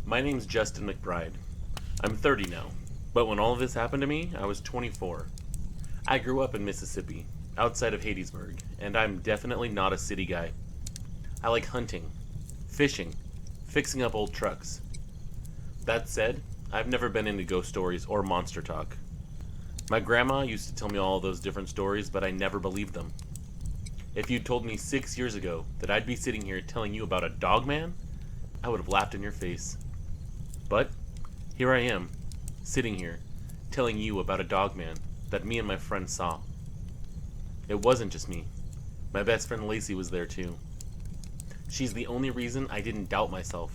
My name's Justin McBride. I'm 30 now, but when all of this happened to me, I was 24. I grew up in Mississippi, outside of Hattiesburg, and I'm definitely not a city guy. I like hunting, fishing, fixing up old trucks. That said, I've never been into ghost stories or monster talk. My grandma used to tell me all those different stories, but I never believed them. If you'd told me 6 years ago that I'd be sitting here telling you about a dogman, I would have laughed in your face. But here I am, sitting here, telling you about a dogman that me and my friend saw. It wasn't just me. My best friend Lacey was there too. She's the only reason I didn't doubt myself.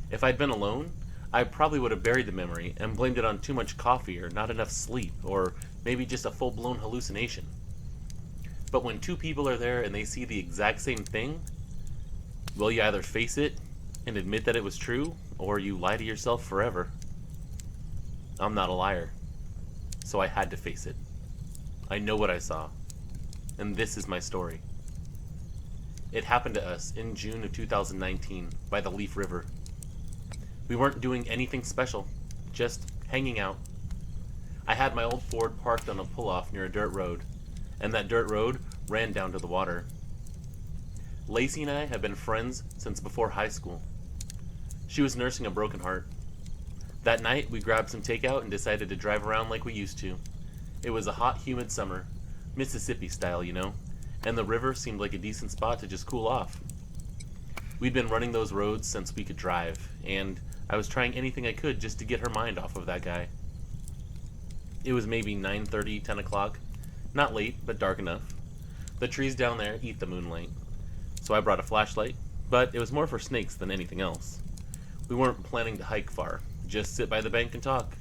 If I'd been alone, I probably would have buried the memory and blamed it on too much coffee or not enough sleep or maybe just a full-blown hallucination. But when two people are there and they see the exact same thing, well, you either face it and admit that it was true, or you lie to yourself forever. I'm not a liar, so I had to face it. I know what I saw, and this is my story. It happened to us in June of 2019 by the Leaf River. We weren't doing anything special, just hanging out. I had my old Ford parked on a pull-off near a dirt road, and that dirt road ran down to the water. Lacey and I have been friends since before high school. She was nursing a broken heart. That night, we grabbed some takeout and decided to drive around like we used to. It was a hot, humid summer, Mississippi style, you know, and the river seemed like a decent spot to just cool off. We'd been running those roads since we could drive, and I was trying anything I could just to get her mind off of that guy. It was maybe 9:30, 10 o'clock. Not late, but dark enough. The trees down there eat the moonlight. So I brought a flashlight, but it was more for snakes than anything else. We weren't planning to hike far, just sit by the bank and talk.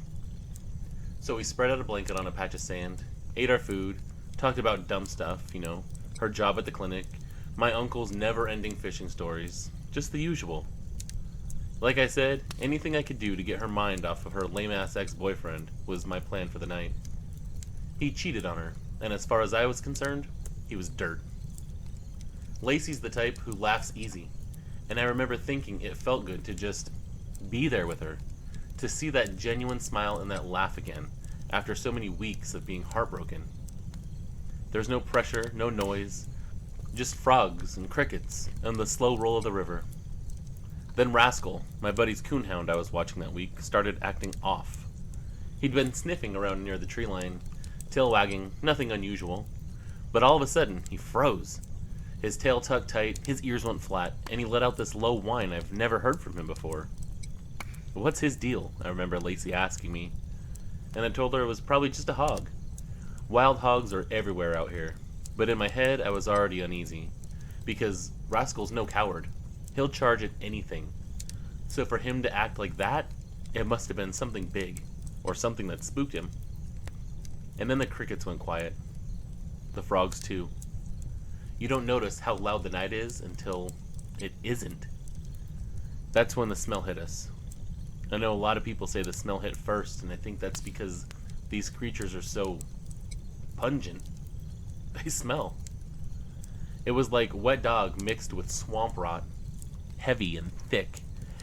So we spread out a blanket on a patch of sand, ate our food, talked about dumb stuff, you know, her job at the clinic, my uncle's never-ending fishing stories, just the usual. Like I said, anything I could do to get her mind off of her lame-ass ex-boyfriend was my plan for the night. He cheated on her, and as far as I was concerned, he was dirt. Lacey's the type who laughs easy, and I remember thinking it felt good to just be there with her, to see that genuine smile and that laugh again, after so many weeks of being heartbroken. There's no pressure, no noise, just frogs and crickets and the slow roll of the river. Then Rascal, my buddy's coonhound I was watching that week, started acting off. He'd been sniffing around near the tree line, tail wagging, nothing unusual, but all of a sudden he froze. His tail tucked tight, his ears went flat, and he let out this low whine I've never heard from him before. What's his deal? I remember Lacey asking me, and I told her it was probably just a hog. Wild hogs are everywhere out here, but in my head I was already uneasy, because Rascal's no coward. He'll charge at anything. So for him to act like that, it must have been something big, or something that spooked him. And then the crickets went quiet. The frogs too. You don't notice how loud the night is until it isn't. That's when the smell hit us. I know a lot of people say the smell hit first, and I think that's because these creatures are so pungent. They smell. It was like wet dog mixed with swamp rot, heavy and thick,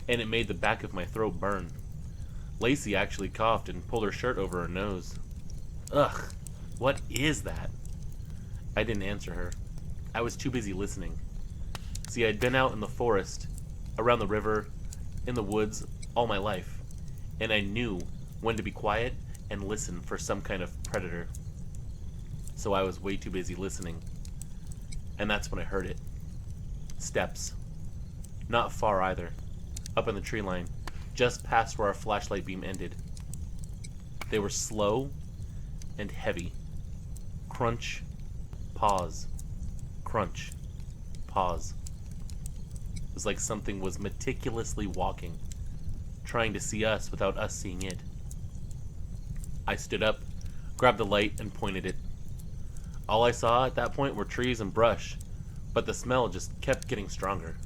and it made the back of my throat burn. Lacey actually coughed and pulled her shirt over her nose. Ugh, what is that? I didn't answer her. I was too busy listening. See, I'd been out in the forest, around the river, in the woods, all my life, and I knew when to be quiet and listen for some kind of predator. So I was way too busy listening. And that's when I heard it. Steps. Not far either. Up in the tree line, just past where our flashlight beam ended. They were slow and heavy. Crunch, pause. Crunch, pause. It was like something was meticulously walking, trying to see us without us seeing it. I stood up, grabbed the light, and pointed it. All I saw at that point were trees and brush, but the smell just kept getting stronger.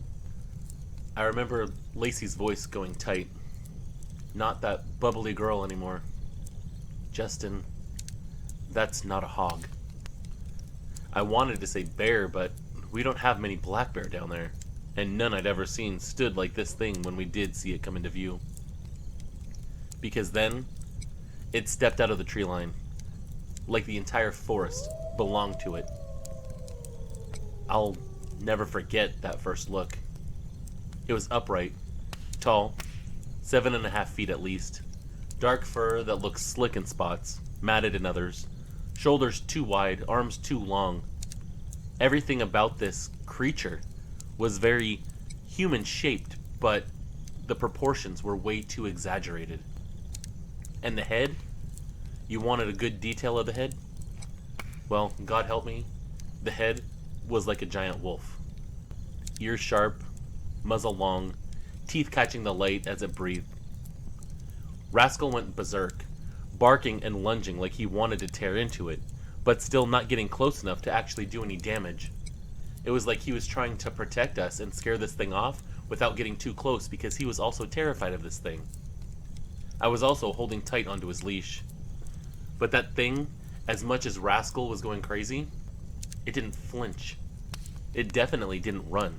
I remember Lacey's voice going tight. Not that bubbly girl anymore. Justin, that's not a hog. I wanted to say bear, but we don't have many black bear down there, and none I'd ever seen stood like this thing when we did see it come into view. Because then, it stepped out of the tree line, like the entire forest belonged to it. I'll never forget that first look. It was upright, tall, 7.5 feet at least, dark fur that looked slick in spots, matted in others, shoulders too wide, arms too long. Everything about this creature was very human-shaped, but the proportions were way too exaggerated. And the head? You wanted a good detail of the head? Well, God help me, the head was like a giant wolf. Ears sharp, muzzle long, teeth catching the light as it breathed. Rascal went berserk, barking and lunging like he wanted to tear into it, but still not getting close enough to actually do any damage. It was like he was trying to protect us and scare this thing off without getting too close because he was also terrified of this thing. I was also holding tight onto his leash. But that thing, as much as Rascal was going crazy, it didn't flinch. It definitely didn't run.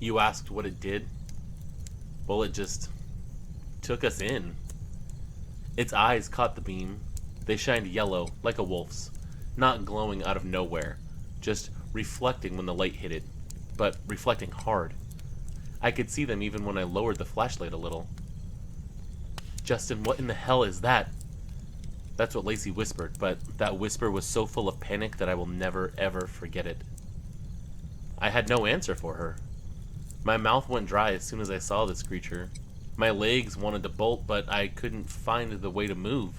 You asked what it did? Well, it just took us in. Its eyes caught the beam. They shined yellow, like a wolf's, not glowing out of nowhere, just reflecting when the light hit it, but reflecting hard. I could see them even when I lowered the flashlight a little. Justin, what in the hell is that? That's what Lacey whispered, but that whisper was so full of panic that I will never, ever forget it. I had no answer for her. My mouth went dry as soon as I saw this creature. My legs wanted to bolt, but I couldn't find the way to move.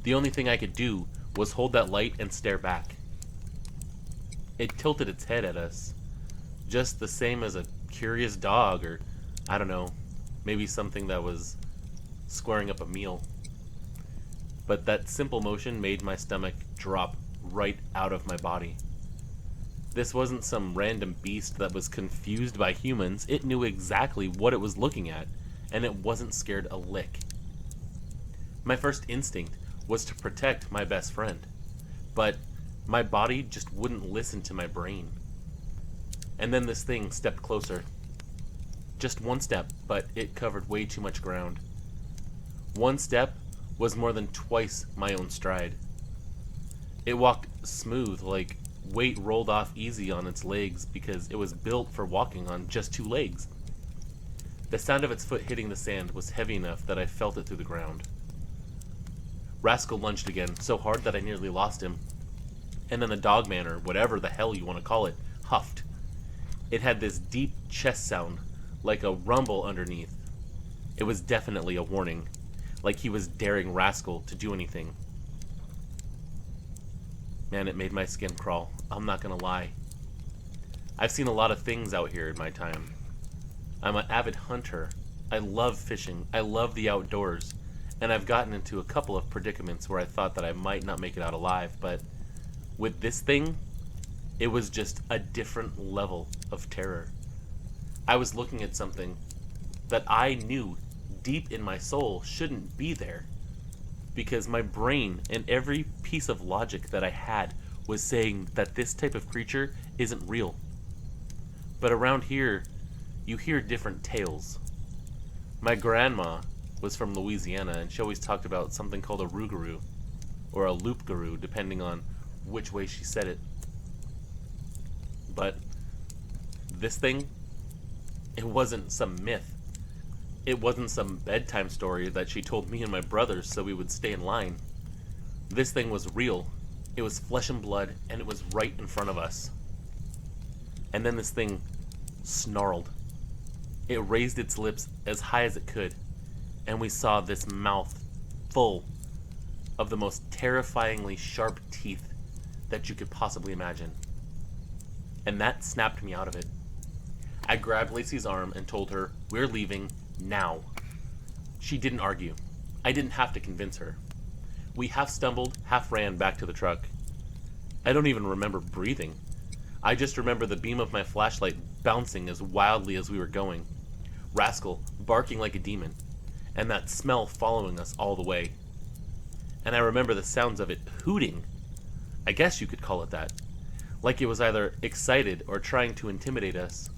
The only thing I could do was hold that light and stare back. It tilted its head at us, just the same as a curious dog, or, I don't know, maybe something that was squaring up a meal. But that simple motion made my stomach drop right out of my body. This wasn't some random beast that was confused by humans. It knew exactly what it was looking at, and it wasn't scared a lick. My first instinct was to protect my best friend, but my body just wouldn't listen to my brain. And then this thing stepped closer. Just one step, but it covered way too much ground. One step was more than twice my own stride. It walked smooth, like weight rolled off easy on its legs because it was built for walking on just 2 legs. The sound of its foot hitting the sand was heavy enough that I felt it through the ground. Rascal lunged again, so hard that I nearly lost him. And then the Dogman, or whatever the hell you want to call it, huffed. It had this deep chest sound, like a rumble underneath. It was definitely a warning, like he was daring Rascal to do anything. Man, it made my skin crawl. I'm not gonna lie. I've seen a lot of things out here in my time. I'm an avid hunter. I love fishing. I love the outdoors. And I've gotten into a couple of predicaments where I thought that I might not make it out alive, but with this thing, it was just a different level of terror. I was looking at something that I knew deep in my soul shouldn't be there, because my brain and every piece of logic that I had was saying that this type of creature isn't real. But around here, you hear different tales. My grandma was from Louisiana, and she always talked about something called a rougarou, or a loup-garou, depending on which way she said it. But this thing, it wasn't some myth. It wasn't some bedtime story that she told me and my brothers so we would stay in line. This thing was real. It was flesh and blood, and it was right in front of us. And then this thing snarled. It raised its lips as high as it could, and we saw this mouth full of the most terrifyingly sharp teeth that you could possibly imagine. And that snapped me out of it. I grabbed Lacey's arm and told her, "We're leaving now." She didn't argue. I didn't have to convince her. We half stumbled, half ran back to the truck. I don't even remember breathing. I just remember the beam of my flashlight bouncing as wildly as we were going, Rascal barking like a demon, and that smell following us all the way. And I remember the sounds of it hooting. I guess you could call it that. like it was either excited or trying to intimidate us.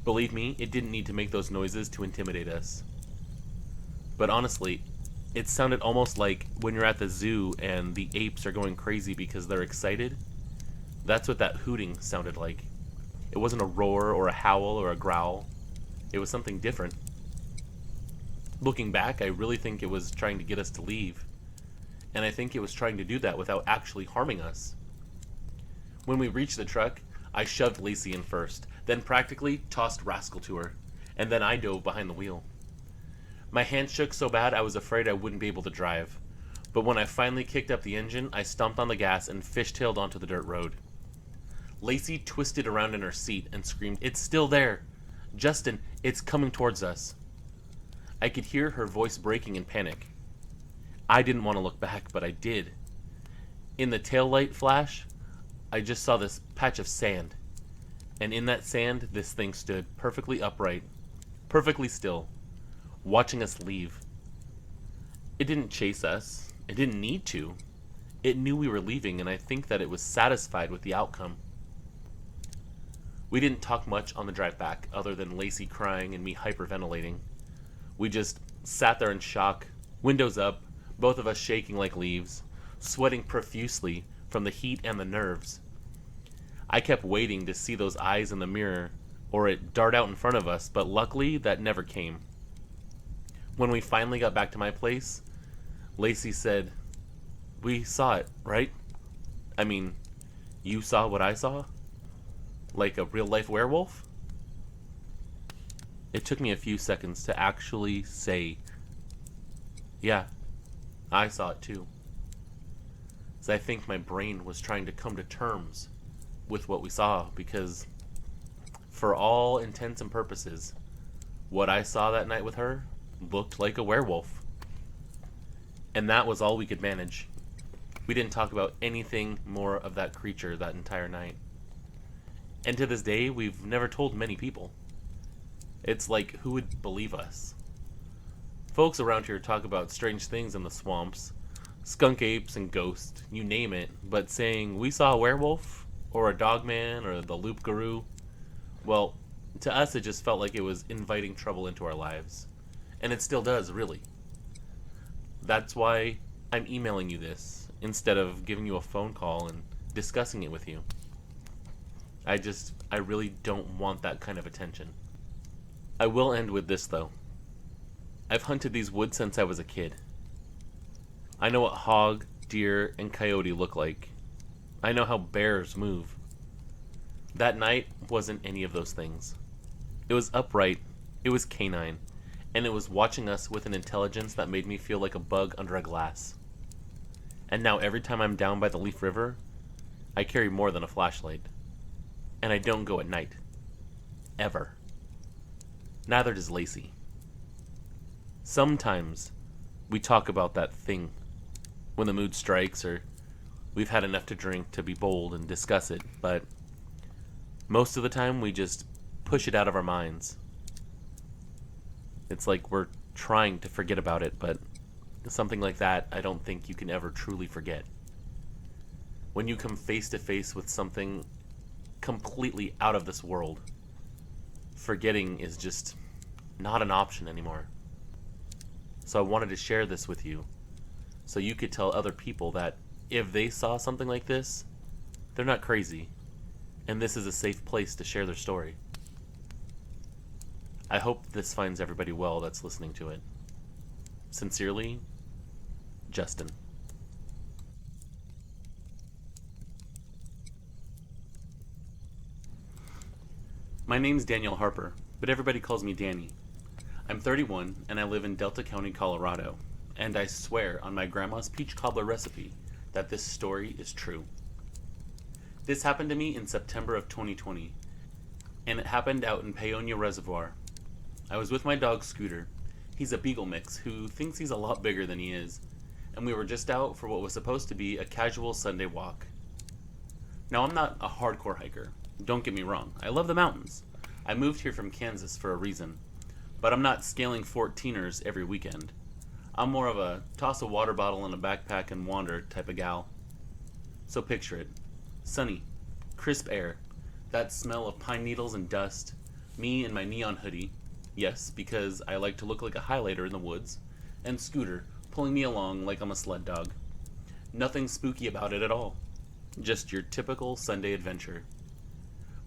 Believe me, it didn't need to make those noises to intimidate us. But honestly, it sounded almost like when you're at the zoo and the apes are going crazy because they're excited. That's what that hooting sounded like. It wasn't a roar or a howl or a growl. It was something different. Looking back, I really think it was trying to get us to leave. And I think it was trying to do that without actually harming us. When we reached the truck, I shoved Lacey in first, then practically tossed Rascal to her, and then I dove behind the wheel. My hand shook so bad I was afraid I wouldn't be able to drive. But when I finally kicked up the engine, I stomped on the gas and fishtailed onto the dirt road. Lacey twisted around in her seat and screamed, "It's still there! Justin, it's coming towards us!" I could hear her voice breaking in panic. I didn't want to look back, but I did. In the taillight flash, I just saw this patch of sand. And in that sand, this thing stood perfectly upright, perfectly still, watching us leave. It didn't chase us. It didn't need to. It knew we were leaving, and I think that it was satisfied with the outcome. We didn't talk much on the drive back, other than Lacey crying and me hyperventilating. We just sat there in shock, windows up, both of us shaking like leaves, sweating profusely from the heat and the nerves. I kept waiting to see those eyes in the mirror, or it dart out in front of us, but luckily that never came. When we finally got back to my place, Lacey said, "We saw it, right? I mean, you saw what I saw? Like a real-life werewolf?" It took me a few seconds to actually say, "Yeah, I saw it too." So I think my brain was trying to come to terms with what we saw, because for all intents and purposes, what I saw that night with her looked like a werewolf. And that was all we could manage. We didn't talk about anything more of that creature that entire night. And to this day, we've never told many people. It's like, who would believe us? Folks around here talk about strange things in the swamps, skunk apes and ghosts, you name it, but saying we saw a werewolf, or a dogman, or the loop guru, well, to us it just felt like it was inviting trouble into our lives. And it still does, really. That's why I'm emailing you this, instead of giving you a phone call and discussing it with you. I really don't want that kind of attention. I will end with this, though. I've hunted these woods since I was a kid. I know what hog, deer, and coyote look like. I know how bears move. That night wasn't any of those things. It was upright, it was canine, and it was watching us with an intelligence that made me feel like a bug under a glass. And now every time I'm down by the Leaf River, I carry more than a flashlight. And I don't go at night. Ever. Neither does Lacey. Sometimes we talk about that thing when the mood strikes, or we've had enough to drink to be bold and discuss it, but most of the time we just push it out of our minds. It's like we're trying to forget about it, but something like that I don't think you can ever truly forget. When you come face to face with something completely out of this world, forgetting is just not an option anymore. So I wanted to share this with you, so you could tell other people that if they saw something like this, they're not crazy, and this is a safe place to share their story. I hope this finds everybody well that's listening to it. Sincerely, Justin. My name's Daniel Harper, but everybody calls me Danny. I'm 31, and I live in Delta County, Colorado, and I swear on my grandma's peach cobbler recipe that this story is true. This happened to me in September of 2020, and it happened out in Paonia Reservoir. I was with my dog Scooter. He's a beagle mix who thinks he's a lot bigger than he is, and we were just out for what was supposed to be a casual Sunday walk. Now, I'm not a hardcore hiker. Don't get me wrong. I love the mountains. I moved here from Kansas for a reason, but I'm not scaling 14ers every weekend. I'm more of a toss a water bottle in a backpack and wander type of gal. So picture it. Sunny, crisp air, that smell of pine needles and dust, me in my neon hoodie, yes, because I like to look like a highlighter in the woods, and Scooter pulling me along like I'm a sled dog. Nothing spooky about it at all. Just your typical Sunday adventure.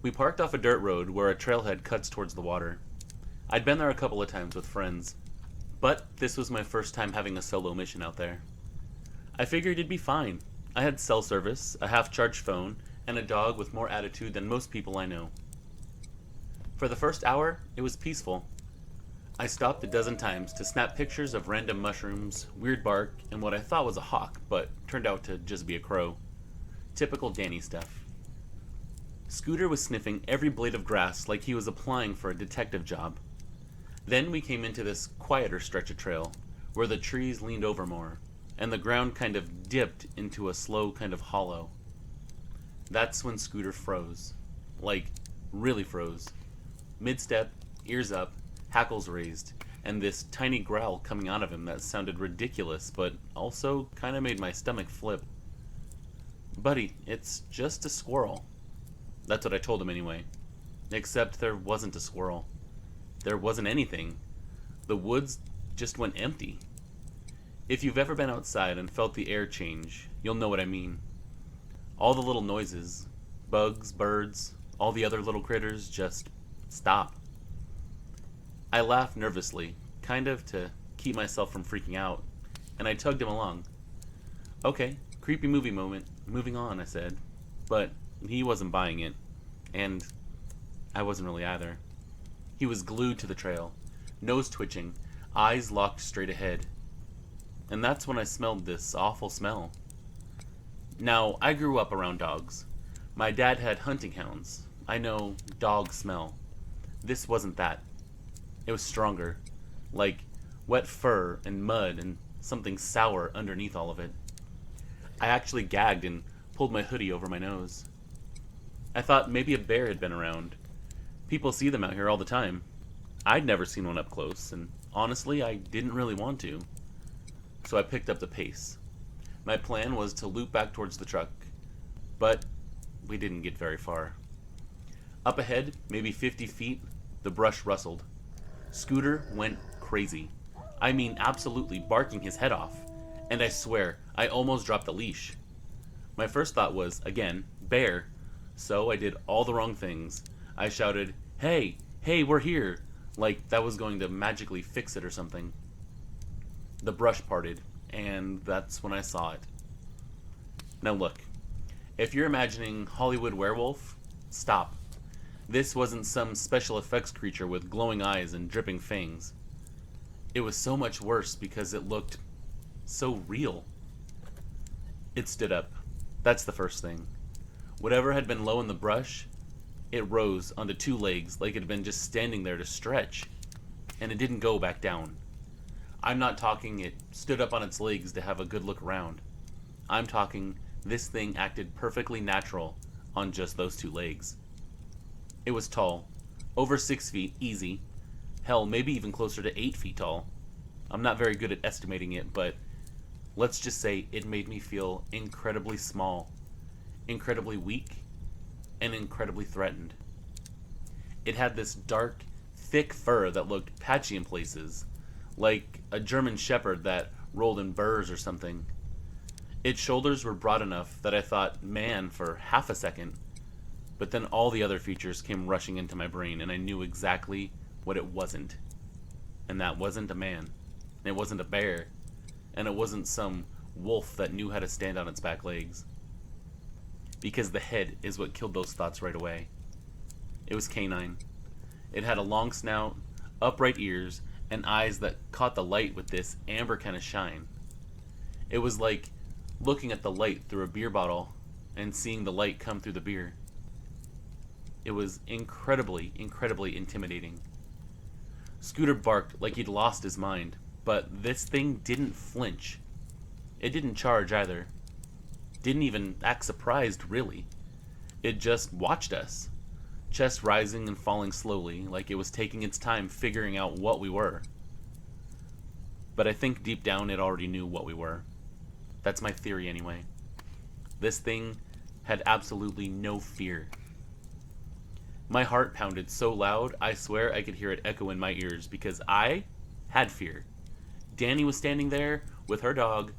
We parked off a dirt road where a trailhead cuts towards the water. I'd been there a couple of times with friends, but this was my first time having a solo mission out there. I figured it'd be fine. I had cell service, a half-charged phone, and a dog with more attitude than most people I know. For the first hour, it was peaceful. I stopped a dozen times to snap pictures of random mushrooms, weird bark, and what I thought was a hawk, but turned out to just be a crow. Typical Danny stuff. Scooter was sniffing every blade of grass like he was applying for a detective job. Then we came into this quieter stretch of trail, where the trees leaned over more, and the ground kind of dipped into a slow kind of hollow. That's when Scooter froze. Like, really froze. Mid-step, ears up, hackles raised, and this tiny growl coming out of him that sounded ridiculous, but also kind of made my stomach flip. "Buddy, it's just a squirrel." That's what I told him anyway. Except there wasn't a squirrel. There wasn't anything. The woods just went empty. If you've ever been outside and felt the air change, you'll know what I mean. All the little noises, bugs, birds, all the other little critters just stop. I laughed nervously, kind of to keep myself from freaking out, and I tugged him along. "Okay, creepy movie moment, moving on," I said. But he wasn't buying it, and I wasn't really either. He was glued to the trail, nose twitching, eyes locked straight ahead. And that's when I smelled this awful smell. Now, I grew up around dogs. My dad had hunting hounds. I know, dog smell. This wasn't that. It was stronger, like wet fur and mud and something sour underneath all of it. I actually gagged and pulled my hoodie over my nose. I thought maybe a bear had been around. People see them out here all the time. I'd never seen one up close, and honestly, I didn't really want to. So I picked up the pace. My plan was to loop back towards the truck, but we didn't get very far. Up ahead, maybe 50 feet, the brush rustled. Scooter went crazy. I mean, absolutely barking his head off. And I swear, I almost dropped the leash. My first thought was, again, bear. So I did all the wrong things. I shouted, "Hey, hey, we're here," like that was going to magically fix it or something. The brush parted, and that's when I saw it. Now look, if you're imagining Hollywood werewolf, stop. This wasn't some special effects creature with glowing eyes and dripping fangs. It was so much worse because it looked so real. It stood up. That's the first thing. Whatever had been low in the brush, it rose onto two legs like it had been just standing there to stretch, and it didn't go back down. I'm not talking it stood up on its legs to have a good look around. I'm talking this thing acted perfectly natural on just those two legs. It was tall, over 6 feet, easy. Hell, maybe even closer to 8 feet tall. I'm not very good at estimating it, but let's just say it made me feel incredibly small, incredibly weak, and incredibly threatened. It had this dark, thick fur that looked patchy in places, like a German shepherd that rolled in burrs or something. Its shoulders were broad enough that I thought man for half a second, but then all the other features came rushing into my brain and I knew exactly what it wasn't. And that wasn't a man, and it wasn't a bear, and it wasn't some wolf that knew how to stand on its back legs. Because the head is what killed those thoughts right away. It was canine. It had a long snout, upright ears, and eyes that caught the light with this amber kind of shine. It was like looking at the light through a beer bottle and seeing the light come through the beer. It was incredibly, incredibly intimidating. Scooter barked like he'd lost his mind, but this thing didn't flinch. It didn't charge either. Didn't even act surprised, really. It just watched us, chest rising and falling slowly, like it was taking its time figuring out what we were. But I think deep down it already knew what we were. That's my theory anyway. This thing had absolutely no fear. My heart pounded so loud, I swear I could hear it echo in my ears because I had fear. Danny was standing there with her dog,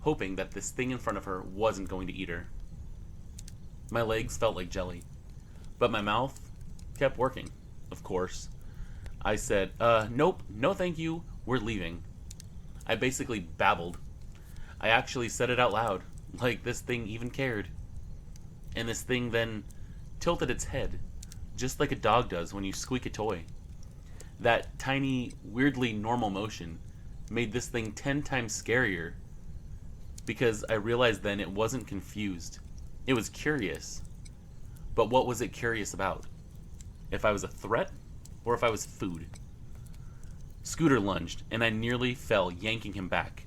hoping that this thing in front of her wasn't going to eat her. My legs felt like jelly, but my mouth kept working, of course. I said, nope, no thank you, we're leaving. I basically babbled. I actually said it out loud, like this thing even cared. And this thing then tilted its head, just like a dog does when you squeak a toy. That tiny, weirdly normal motion made this thing 10 times scarier because I realized then it wasn't confused. It was curious. But what was it curious about? If I was a threat or if I was food? Scooter lunged, and I nearly fell, yanking him back.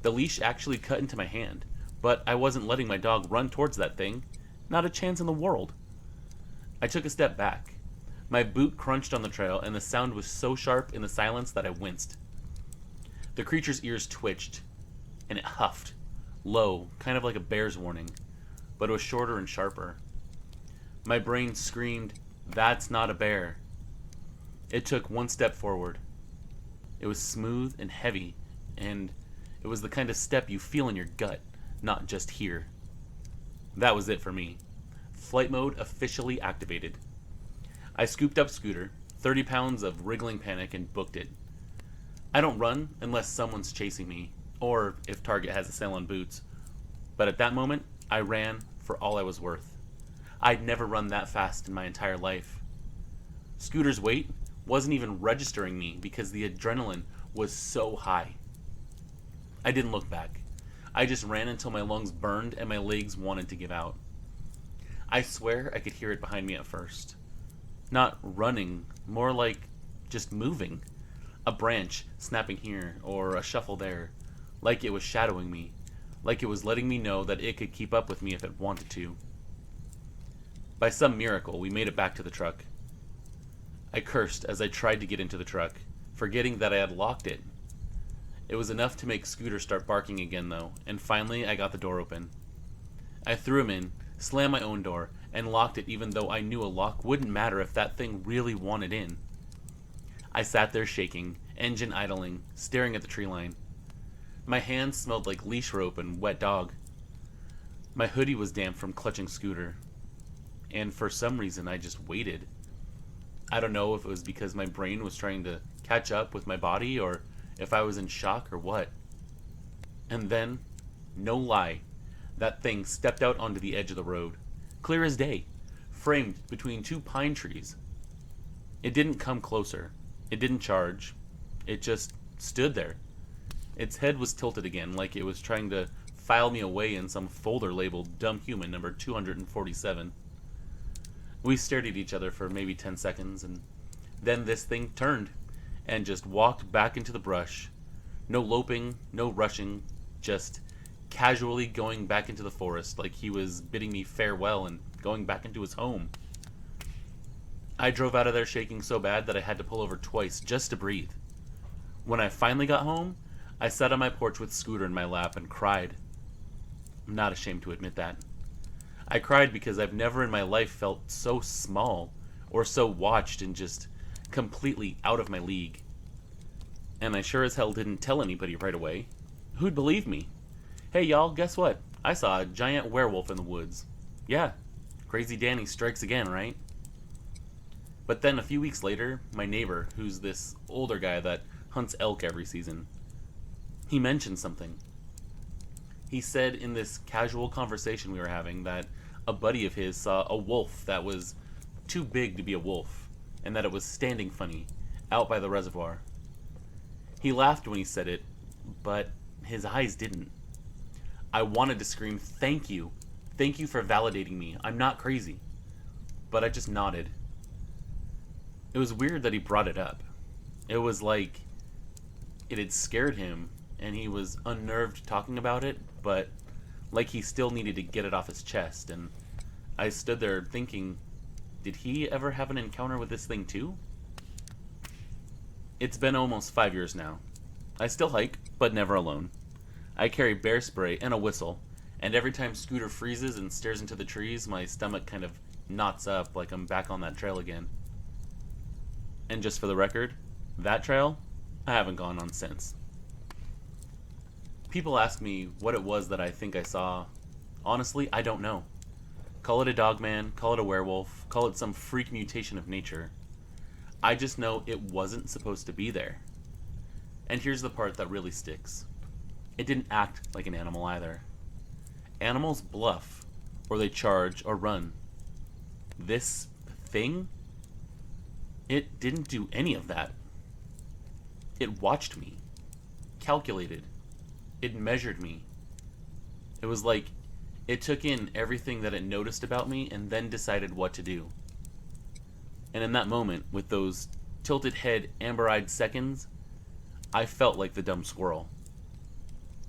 The leash actually cut into my hand, but I wasn't letting my dog run towards that thing. Not a chance in the world. I took a step back. My boot crunched on the trail, and the sound was so sharp in the silence that I winced. The creature's ears twitched, and it huffed, low, kind of like a bear's warning, but it was shorter and sharper. My brain screamed, "That's not a bear." It took one step forward. It was smooth and heavy, and it was the kind of step you feel in your gut, not just here. That was it for me. Flight mode officially activated. I scooped up Scooter, 30 pounds of wriggling panic, and booked it. I don't run unless someone's chasing me, or if Target has a sale on boots. But at that moment, I ran for all I was worth. I'd never run that fast in my entire life. Scooter's weight wasn't even registering me because the adrenaline was so high. I didn't look back. I just ran until my lungs burned and my legs wanted to give out. I swear I could hear it behind me at first. Not running, more like just moving. A branch snapping here or a shuffle there, like it was shadowing me, like it was letting me know that it could keep up with me if it wanted to. By some miracle, we made it back to the truck. I cursed as I tried to get into the truck, forgetting that I had locked it. It was enough to make Scooter start barking again, though, and finally I got the door open. I threw him in, slammed my own door, and locked it even though I knew a lock wouldn't matter if that thing really wanted in. I sat there shaking, engine idling, staring at the tree line. My hands smelled like leash rope and wet dog. My hoodie was damp from clutching Scooter. And for some reason I just waited. I don't know if it was because my brain was trying to catch up with my body or if I was in shock or what. And then, no lie, that thing stepped out onto the edge of the road, clear as day, framed between two pine trees. It didn't come closer. It didn't charge. It just stood there. Its head was tilted again, like it was trying to file me away in some folder labeled Dumb Human number 247. We stared at each other for maybe 10 seconds, and then this thing turned and just walked back into the brush. No loping, no rushing, just casually going back into the forest like he was bidding me farewell and going back into his home. I drove out of there shaking so bad that I had to pull over twice just to breathe. When I finally got home, I sat on my porch with Scooter in my lap and cried. I'm not ashamed to admit that. I cried because I've never in my life felt so small or so watched and just completely out of my league. And I sure as hell didn't tell anybody right away. Who'd believe me? Hey y'all, guess what? I saw a giant werewolf in the woods. Yeah, Crazy Danny strikes again, right? But then a few weeks later, my neighbor, who's this older guy that hunts elk every season, he mentioned something. He said in this casual conversation we were having that a buddy of his saw a wolf that was too big to be a wolf, and that it was standing funny, out by the reservoir. He laughed when he said it, but his eyes didn't. I wanted to scream, "Thank you. Thank you for validating me. I'm not crazy." But I just nodded. It was weird that he brought it up. It was like it had scared him, and he was unnerved talking about it, but like he still needed to get it off his chest, and I stood there thinking, did he ever have an encounter with this thing too? It's been almost 5 years now. I still hike, but never alone. I carry bear spray and a whistle, And every time Scooter freezes and stares into the trees, my stomach kind of knots up like I'm back on that trail again. And just for the record, that trail, I haven't gone on since. People ask me what it was that I think I saw. Honestly, I don't know. Call it a dogman, call it a werewolf, call it some freak mutation of nature. I just know it wasn't supposed to be there. And here's the part that really sticks. It didn't act like an animal either. Animals bluff, or they charge or run. This thing? It didn't do any of that. It watched me. Calculated. It measured me. It was like it took in everything that it noticed about me and then decided what to do. And in that moment, with those tilted head, amber-eyed seconds, I felt like the dumb squirrel.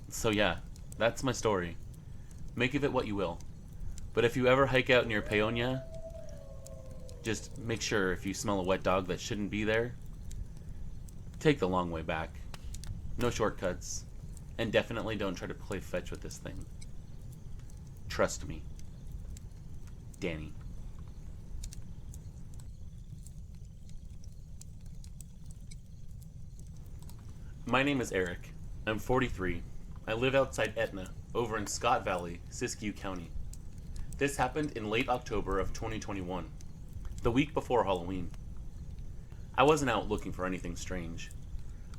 So yeah, that's my story. Make of it what you will. But if you ever hike out near Paonia, just make sure if you smell a wet dog that shouldn't be there, take the long way back. No shortcuts. And definitely don't try to play fetch with this thing. Trust me. Danny. My name is Eric. I'm 43. I live outside Etna, over in Scott Valley, Siskiyou County. This happened in late October of 2021, the week before Halloween. I wasn't out looking for anything strange.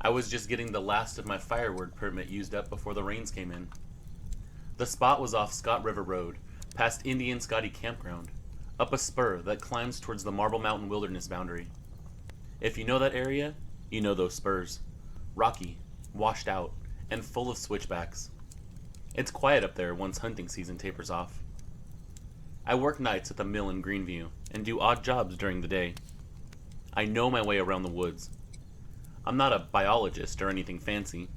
I was just getting the last of my firework permit used up before the rains came in. The spot was off Scott River Road, past Indian Scotty Campground, up a spur that climbs towards the Marble Mountain Wilderness boundary. If you know that area, you know those spurs. Rocky, washed out, and full of switchbacks. It's quiet up there once hunting season tapers off. I work nights at the mill in Greenview and do odd jobs during the day. I know my way around the woods. I'm not a biologist or anything fancy.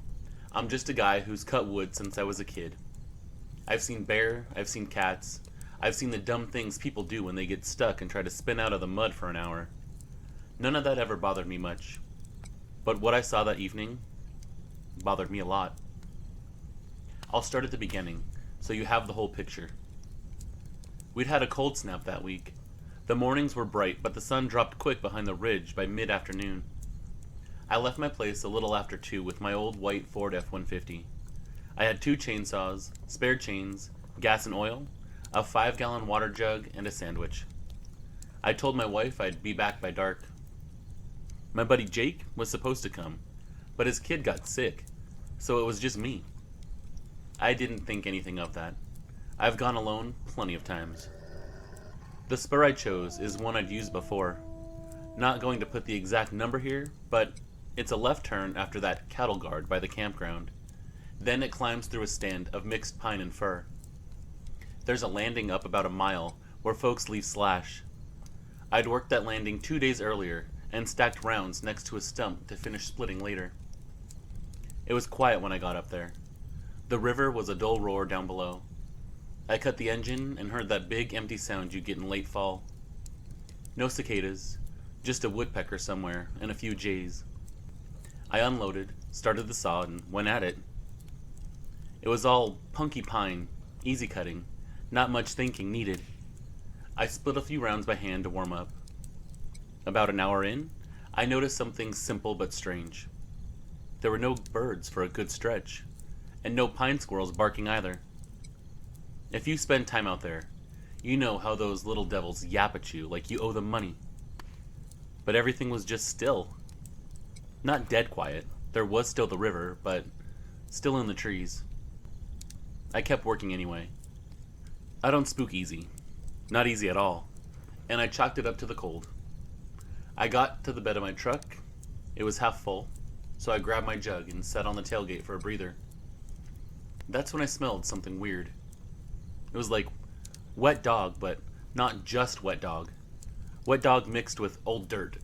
I'm just a guy who's cut wood since I was a kid. I've seen bear, I've seen cats, I've seen the dumb things people do when they get stuck and try to spin out of the mud for an hour. None of that ever bothered me much. But what I saw that evening bothered me a lot. I'll start at the beginning, so you have the whole picture. We'd had a cold snap that week. The mornings were bright, but the sun dropped quick behind the ridge by mid-afternoon. I left my place a little after 2 with my old white Ford F-150. I had 2 chainsaws, spare chains, gas and oil, a 5-gallon water jug, and a sandwich. I told my wife I'd be back by dark. My buddy Jake was supposed to come, but his kid got sick, so it was just me. I didn't think anything of that. I've gone alone plenty of times. The spur I chose is one I'd used before. Not going to put the exact number here, but it's a left turn after that cattle guard by the campground. Then it climbs through a stand of mixed pine and fir. There's a landing up about a mile where folks leave slash. I'd worked that landing 2 days earlier and stacked rounds next to a stump to finish splitting later. It was quiet when I got up there. The river was a dull roar down below. I cut the engine and heard that big empty sound you get in late fall. No cicadas, just a woodpecker somewhere and a few jays. I unloaded, started the saw, and went at it. It was all punky pine, easy cutting, not much thinking needed. I split a few rounds by hand to warm up. About an hour in, I noticed something simple but strange. There were no birds for a good stretch, and no pine squirrels barking either. If you spend time out there, you know how those little devils yap at you like you owe them money. But everything was just still. Not dead quiet. There was still the river, but still in the trees. I kept working anyway. I don't spook easy. Not easy at all. And I chalked it up to the cold. I got to the bed of my truck. It was half full, so I grabbed my jug and sat on the tailgate for a breather. That's when I smelled something weird. It was like wet dog, but not just wet dog. Wet dog mixed with old dirt.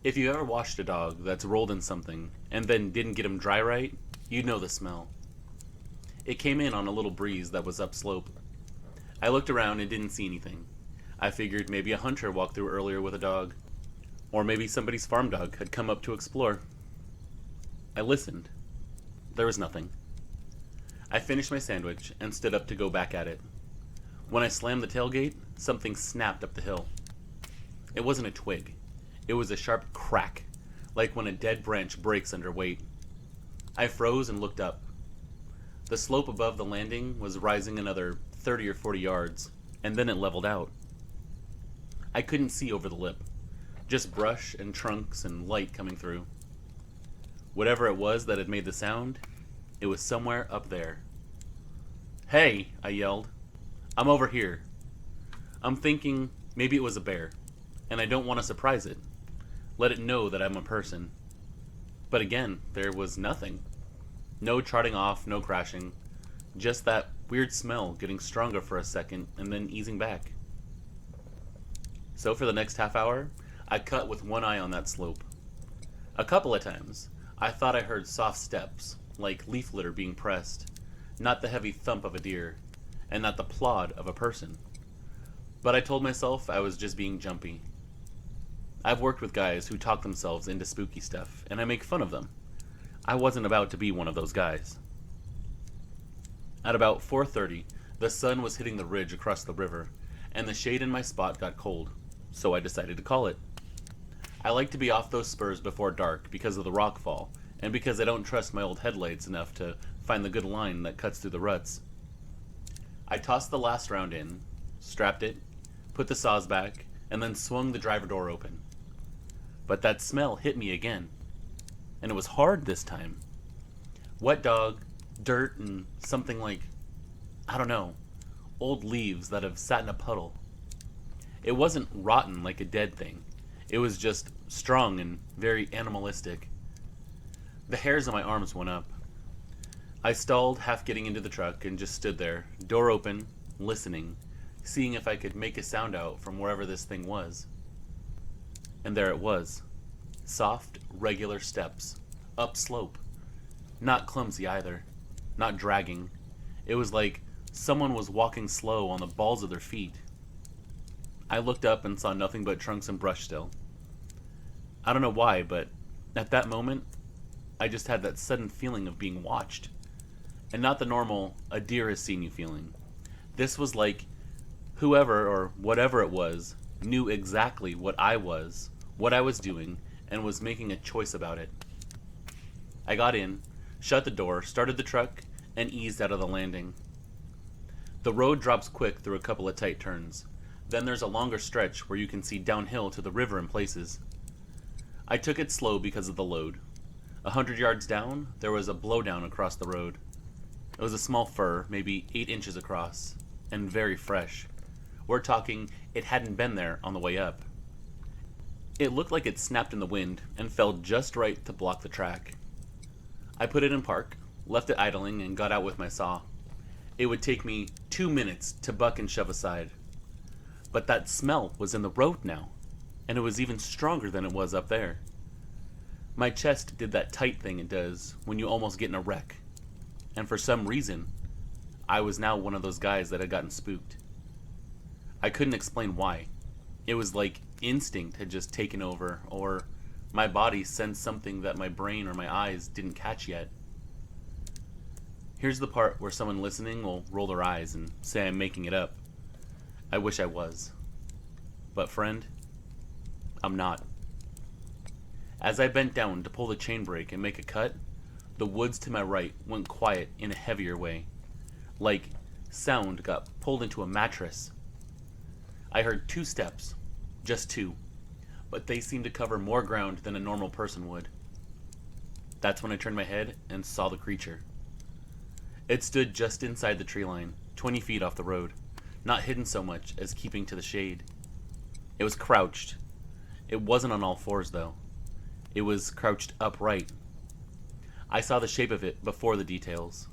If you ever washed a dog that's rolled in something and then didn't get him dry right, you'd know the smell. It came in on a little breeze that was upslope. I looked around and didn't see anything. I figured maybe a hunter walked through earlier with a dog. Or maybe somebody's farm dog had come up to explore. I listened. There was nothing. I finished my sandwich and stood up to go back at it. When I slammed the tailgate, something snapped up the hill. It wasn't a twig. It was a sharp crack, like when a dead branch breaks under weight. I froze and looked up. The slope above the landing was rising another 30 or 40 yards, and then it leveled out. I couldn't see over the lip, just brush and trunks and light coming through. Whatever it was that had made the sound, it was somewhere up there. "Hey," I yelled. "I'm over here." I'm thinking maybe it was a bear, and I don't want to surprise it. Let it know that I'm a person. But again, there was nothing. No charting off, no crashing. Just that weird smell getting stronger for a second and then easing back. So for the next half hour, I cut with one eye on that slope. A couple of times, I thought I heard soft steps, like leaf litter being pressed, not the heavy thump of a deer, and not the plod of a person. But I told myself I was just being jumpy. I've worked with guys who talk themselves into spooky stuff, and I make fun of them. I wasn't about to be one of those guys. At about 4:30, the sun was hitting the ridge across the river, and the shade in my spot got cold, so I decided to call it. I like to be off those spurs before dark because of the rockfall, and because I don't trust my old headlights enough to find the good line that cuts through the ruts. I tossed the last round in, strapped it, put the saws back, and then swung the driver door open. But that smell hit me again, and it was hard this time. Wet dog, dirt, and something like, I don't know, old leaves that have sat in a puddle. It wasn't rotten like a dead thing. It was just strong and very animalistic. The hairs on my arms went up. I stalled, half getting into the truck, and just stood there, door open, listening, seeing if I could make a sound out from wherever this thing was. And there it was. Soft, regular steps. Up slope. Not clumsy either. Not dragging. It was like someone was walking slow on the balls of their feet. I looked up and saw nothing but trunks and brush still. I don't know why, but at that moment, I just had that sudden feeling of being watched. And not the normal, a deer has seen you feeling. This was like whoever or whatever it was knew exactly what I was doing, and was making a choice about it. I got in, shut the door, started the truck, and eased out of the landing. The road drops quick through a couple of tight turns. Then there's a longer stretch where you can see downhill to the river in places. I took it slow because of the load. 100 yards down, there was a blowdown across the road. It was a small fir, maybe 8 inches across, and very fresh. We're talking, it hadn't been there on the way up. It looked like it snapped in the wind and fell just right to block the track. I put it in park, left it idling, and got out with my saw. It would take me 2 minutes to buck and shove aside. But that smell was in the road now, and it was even stronger than it was up there. My chest did that tight thing it does when you almost get in a wreck. And for some reason, I was now one of those guys that had gotten spooked. I couldn't explain why. It was like instinct had just taken over, or my body sensed something that my brain or my eyes didn't catch yet. Here's the part where someone listening will roll their eyes and say I'm making it up. I wish I was. But friend, I'm not. As I bent down to pull the chain brake and make a cut, the woods to my right went quiet in a heavier way. Like sound got pulled into a mattress. I heard 2 steps. Just 2. But they seemed to cover more ground than a normal person would. That's when I turned my head and saw the creature. It stood just inside the tree line, 20 feet off the road, not hidden so much as keeping to the shade. It was crouched. It wasn't on all fours, though. It was crouched upright. I saw the shape of it before the details.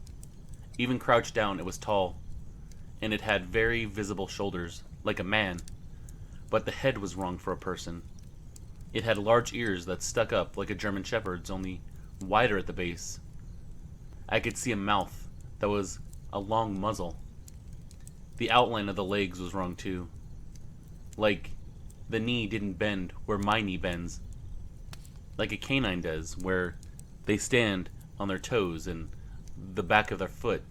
Even crouched down, it was tall, and it had very visible shoulders, like a man, but the head was wrong for a person. It had large ears that stuck up like a German shepherd's, only wider at the base. I could see a mouth that was a long muzzle. The outline of the legs was wrong too. Like the knee didn't bend where my knee bends. Like a canine does, where they stand on their toes and the back of their foot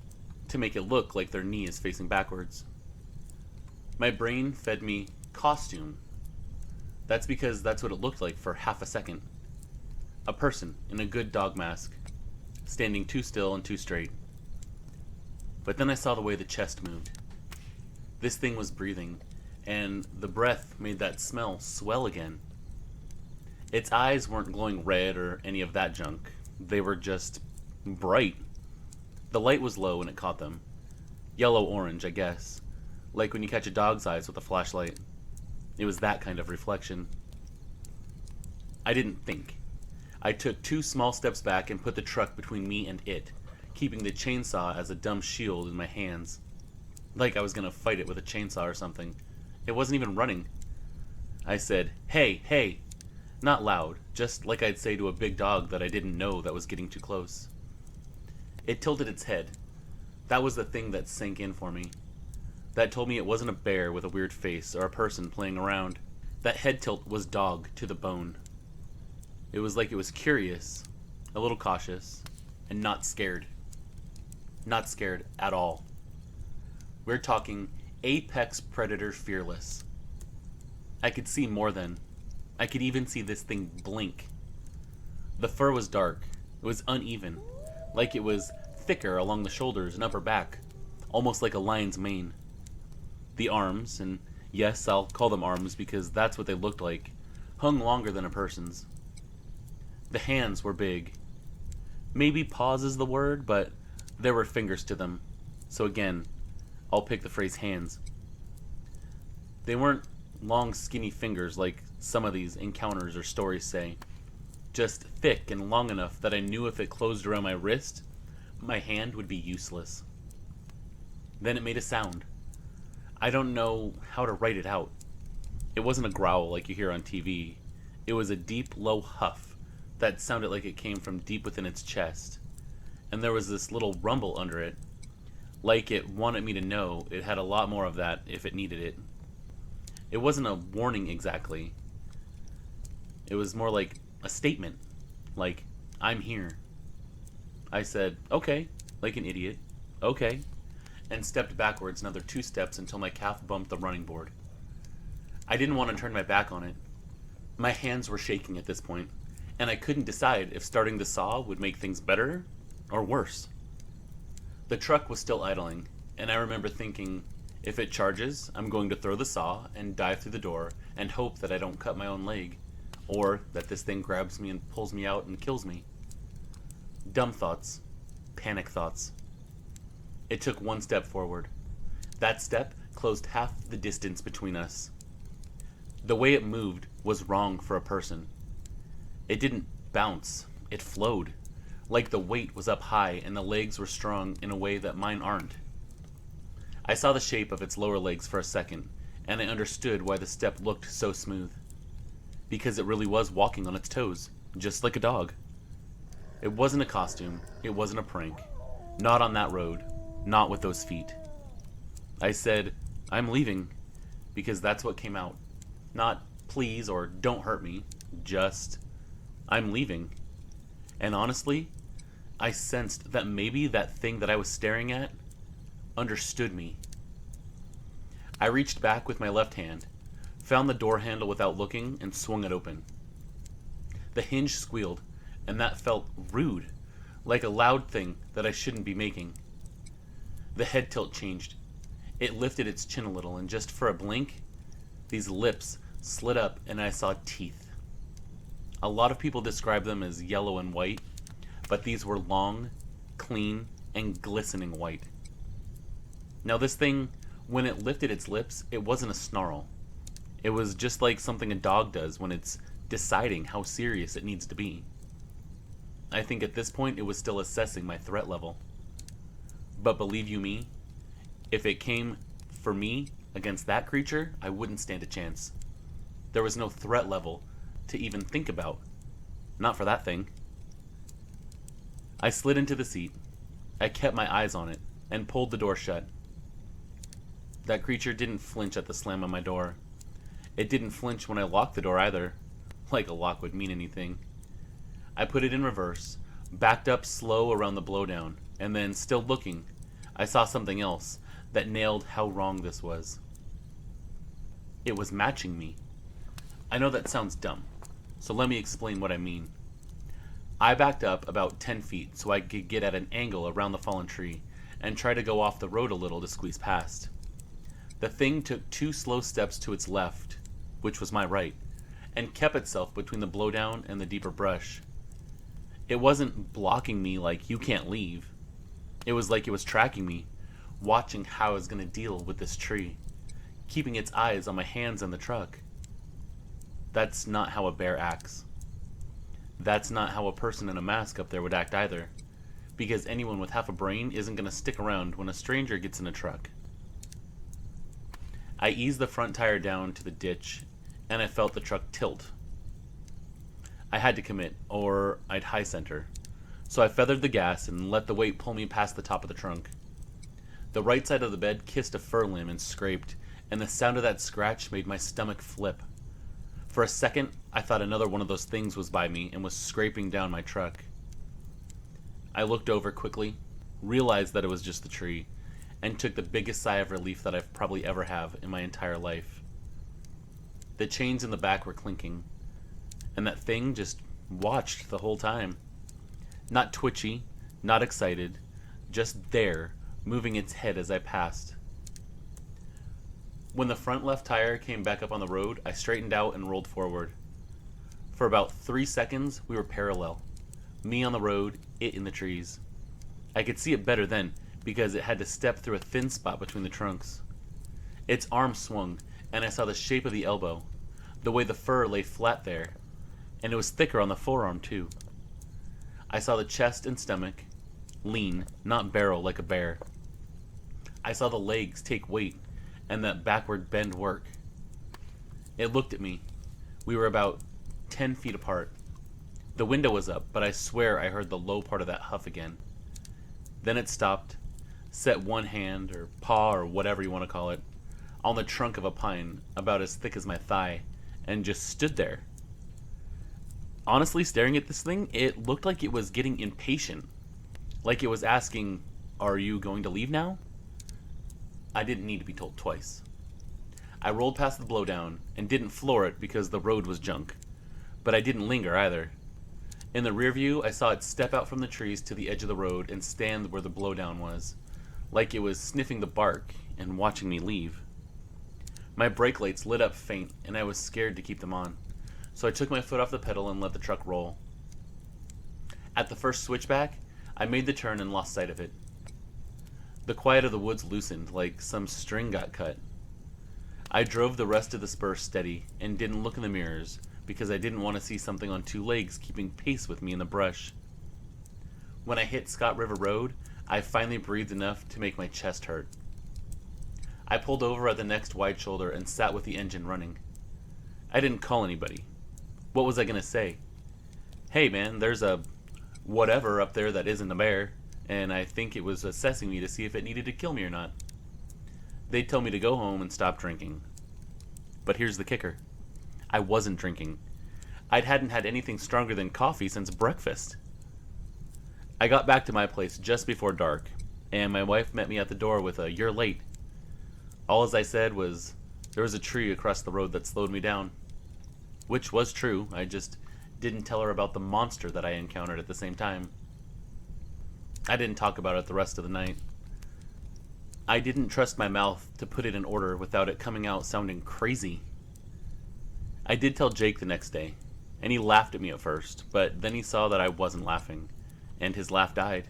to make it look like their knee is facing backwards. My brain fed me costume. That's because that's what it looked like for half a second. A person in a good dog mask, standing too still and too straight. But then I saw the way the chest moved. This thing was breathing, and the breath made that smell swell again. Its eyes weren't glowing red or any of that junk. They were just bright. The light was low when it caught them. Yellow-orange, I guess. Like when you catch a dog's eyes with a flashlight. It was that kind of reflection. I didn't think. I took 2 small steps back and put the truck between me and it, keeping the chainsaw as a dumb shield in my hands. Like I was gonna fight it with a chainsaw or something. It wasn't even running. I said, "Hey, hey!" Not loud, just like I'd say to a big dog that I didn't know that was getting too close. It tilted its head. That was the thing that sank in for me. That told me it wasn't a bear with a weird face or a person playing around. That head tilt was dog to the bone. It was like it was curious, a little cautious, and not scared. Not scared at all. We're talking apex predator fearless. I could see more than. I could even see this thing blink. The fur was dark. It was uneven, like it was thicker along the shoulders and upper back, almost like a lion's mane. The arms, and yes, I'll call them arms because that's what they looked like, hung longer than a person's. The hands were big. Maybe paws is the word, but there were fingers to them. So again, I'll pick the phrase hands. They weren't long skinny fingers like some of these encounters or stories say. Just thick and long enough that I knew if it closed around my wrist, my hand would be useless. Then it made a sound. I don't know how to write it out. It wasn't a growl like you hear on TV. It was a deep, low huff that sounded like it came from deep within its chest. And there was this little rumble under it, like it wanted me to know it had a lot more of that if it needed it. It wasn't a warning exactly. It was more like a statement, like, I'm here. I said, okay, like an idiot, okay, and stepped backwards another 2 steps until my calf bumped the running board. I didn't want to turn my back on it. My hands were shaking at this point, and I couldn't decide if starting the saw would make things better or worse. The truck was still idling, and I remember thinking, if it charges, I'm going to throw the saw and dive through the door and hope that I don't cut my own leg, or that this thing grabs me and pulls me out and kills me. Dumb thoughts. Panic thoughts. It took 1 step forward. That step closed half the distance between us. The way it moved was wrong for a person. It didn't bounce. It flowed. Like the weight was up high and the legs were strong in a way that mine aren't. I saw the shape of its lower legs for a second, and I understood why the step looked so smooth. Because it really was walking on its toes, just like a dog. It wasn't a costume. It wasn't a prank. Not on that road. Not with those feet. I said, I'm leaving, because that's what came out. Not please or don't hurt me, just I'm leaving. And honestly, I sensed that maybe that thing that I was staring at understood me. I reached back with my left hand, found the door handle without looking, and swung it open. The hinge squealed, and that felt rude, like a loud thing that I shouldn't be making. The head tilt changed. It lifted its chin a little, and just for a blink, these lips slid up and I saw teeth. A lot of people describe them as yellow and white, but these were long, clean, and glistening white. Now this thing, when it lifted its lips, it wasn't a snarl. It was just like something a dog does when it's deciding how serious it needs to be. I think at this point it was still assessing my threat level. But believe you me, if it came for me against that creature, I wouldn't stand a chance. There was no threat level to even think about. Not for that thing. I slid into the seat. I kept my eyes on it and pulled the door shut. That creature didn't flinch at the slam on my door. It didn't flinch when I locked the door either, like a lock would mean anything. I put it in reverse, backed up slow around the blowdown, and then, still looking, I saw something else that nailed how wrong this was. It was matching me. I know that sounds dumb, so let me explain what I mean. I backed up about 10 feet so I could get at an angle around the fallen tree and try to go off the road a little to squeeze past. The thing took 2 slow steps to its left, which was my right, and kept itself between the blowdown and the deeper brush. It wasn't blocking me like you can't leave. It was like it was tracking me, watching how I was going to deal with this tree, keeping its eyes on my hands and the truck. That's not how a bear acts. That's not how a person in a mask up there would act either, because anyone with half a brain isn't going to stick around when a stranger gets in a truck. I eased the front tire down to the ditch, and I felt the truck tilt. I had to commit, or I'd high center, so I feathered the gas and let the weight pull me past the top of the trunk. The right side of the bed kissed a fir limb and scraped, and the sound of that scratch made my stomach flip. For a second, I thought another one of those things was by me and was scraping down my truck. I looked over quickly, realized that it was just the tree, and took the biggest sigh of relief that I've probably ever have in my entire life. The chains in the back were clinking, and that thing just watched the whole time. Not twitchy, not excited, just there, moving its head as I passed. When the front left tire came back up on the road, I straightened out and rolled forward. For about 3 seconds, we were parallel. Me on the road, it in the trees. I could see it better then, because it had to step through a thin spot between the trunks. Its arm swung, and I saw the shape of the elbow, the way the fur lay flat there, and it was thicker on the forearm too. I saw the chest and stomach, lean, not barrel like a bear. I saw the legs take weight, and that backward bend work. It looked at me. We were about 10 feet apart. The window was up, but I swear I heard the low part of that huff again. Then it stopped, set one hand, or paw, or whatever you want to call it, on the trunk of a pine about as thick as my thigh, and just stood there. Honestly, staring at this thing, it looked like it was getting impatient. Like it was asking, "Are you going to leave now?" I didn't need to be told twice. I rolled past the blowdown and didn't floor it because the road was junk. But I didn't linger either. In the rear view, I saw it step out from the trees to the edge of the road and stand where the blowdown was, like it was sniffing the bark and watching me leave. My brake lights lit up faint, and I was scared to keep them on, so I took my foot off the pedal and let the truck roll. At the first switchback, I made the turn and lost sight of it. The quiet of the woods loosened, like some string got cut. I drove the rest of the spur steady and didn't look in the mirrors because I didn't want to see something on 2 legs keeping pace with me in the brush. When I hit Scott River Road, I finally breathed enough to make my chest hurt. I pulled over at the next wide shoulder and sat with the engine running. I didn't call anybody. What was I going to say? "Hey man, there's a whatever up there that isn't a bear, and I think it was assessing me to see if it needed to kill me or not." They'd tell me to go home and stop drinking. But here's the kicker. I wasn't drinking. I hadn't had anything stronger than coffee since breakfast. I got back to my place just before dark, and my wife met me at the door with a "You're late." All as I said was, there was a tree across the road that slowed me down. Which was true, I just didn't tell her about the monster that I encountered at the same time. I didn't talk about it the rest of the night. I didn't trust my mouth to put it in order without it coming out sounding crazy. I did tell Jake the next day, and he laughed at me at first, but then he saw that I wasn't laughing, and his laugh died.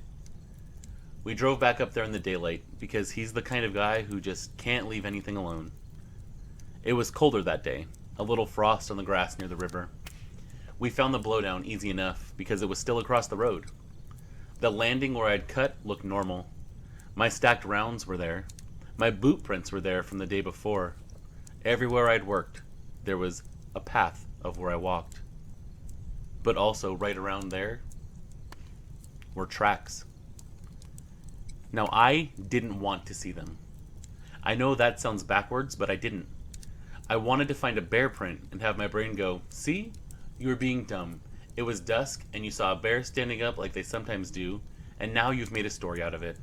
We drove back up there in the daylight, because he's the kind of guy who just can't leave anything alone. It was colder that day, a little frost on the grass near the river. We found the blowdown easy enough, because it was still across the road. The landing where I'd cut looked normal. My stacked rounds were there. My boot prints were there from the day before. Everywhere I'd worked, there was a path of where I walked. But also, right around there, were tracks. Now, I didn't want to see them. I know that sounds backwards, but I didn't. I wanted to find a bear print and have my brain go, "See? You were being dumb. It was dusk, and you saw a bear standing up like they sometimes do, and now you've made a story out of it."